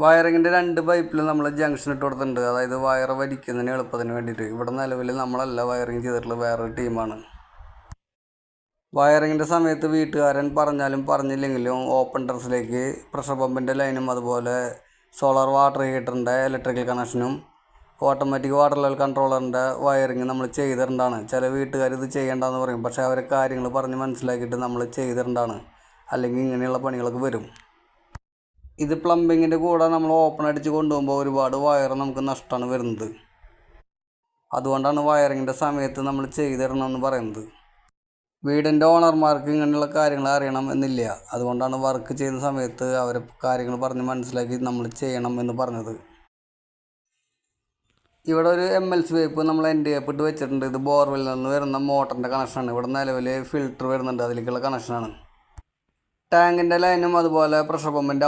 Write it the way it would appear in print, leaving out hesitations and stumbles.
വയറിങ്ങിൻ്റെ 2 പൈപ്പിൽ നമ്മൾ ജംഗ്ഷൻ ഇട്ട് കൊടുത്തിട്ടുണ്ട്. അതായത് വയർ വലിക്കുന്നതിന് എളുപ്പത്തിന് വേണ്ടിയിട്ട്. ഇവിടെ നിലവിൽ നമ്മളല്ല വയറിങ് ചെയ്തിട്ടുള്ള വേറൊരു ടീമാണ്. വയറിങ്ങിൻ്റെ സമയത്ത് വീട്ടുകാരൻ പറഞ്ഞാലും പറഞ്ഞില്ലെങ്കിലും ഓപ്പൺ ടെറസിലേക്ക് പ്രഷർ പമ്പിൻ്റെ ലൈനും അതുപോലെ സോളാർ വാട്ടർ ഹീറ്ററിൻ്റെ ഇലക്ട്രിക്കൽ കണക്ഷനും ഓട്ടോമാറ്റിക് വാട്ടർ ലെവൽ കൺട്രോളറിൻ്റെ വയറിങ് നമ്മൾ ചെയ്തിട്ടുണ്ടാണ്. ചില വീട്ടുകാർ ഇത് ചെയ്യേണ്ടതെന്ന് പറയും, പക്ഷേ അവർ കാര്യങ്ങൾ പറഞ്ഞ് മനസ്സിലാക്കിയിട്ട് നമ്മൾ ചെയ്തിട്ടുണ്ടാണ്. അല്ലെങ്കിൽ ഇങ്ങനെയുള്ള പണികളൊക്കെ വരും. ഇത് പ്ലംബിങ്ങിൻ്റെ കൂടെ നമ്മൾ ഓപ്പൺ അടിച്ച് കൊണ്ടുപോകുമ്പോൾ ഒരുപാട് വയർ നമുക്ക് നഷ്ടമാണ് വരുന്നത്. അതുകൊണ്ടാണ് വയറിങ്ങിൻ്റെ സമയത്ത് നമ്മൾ ചെയ്തിടണമെന്ന് പറയുന്നത്. വീടിൻ്റെ ഓണർമാർക്ക് ഇങ്ങനെയുള്ള കാര്യങ്ങൾ അറിയണം എന്നില്ല. അതുകൊണ്ടാണ് വർക്ക് ചെയ്യുന്ന സമയത്ത് അവർ കാര്യങ്ങൾ പറഞ്ഞ് മനസ്സിലാക്കി നമ്മൾ ചെയ്യണം എന്ന് പറഞ്ഞത്. ഇവിടെ ഒരു MLC പൈപ്പ് നമ്മൾ ND പൈപ്പ് ഇട്ട് വെച്ചിട്ടുണ്ട്. ഇത് ബോർവെല്ലിൽ നിന്ന് വരുന്ന മോട്ടറിൻ്റെ കണക്ഷനാണ്. ഇവിടെ നിലവിൽ ഫിൽറ്റർ വരുന്നുണ്ട്, അതിലേക്കുള്ള കണക്ഷനാണ്. ടാങ്കിൻ്റെ ലൈനും അതുപോലെ പ്രഷർ പമ്പിൻ്റെ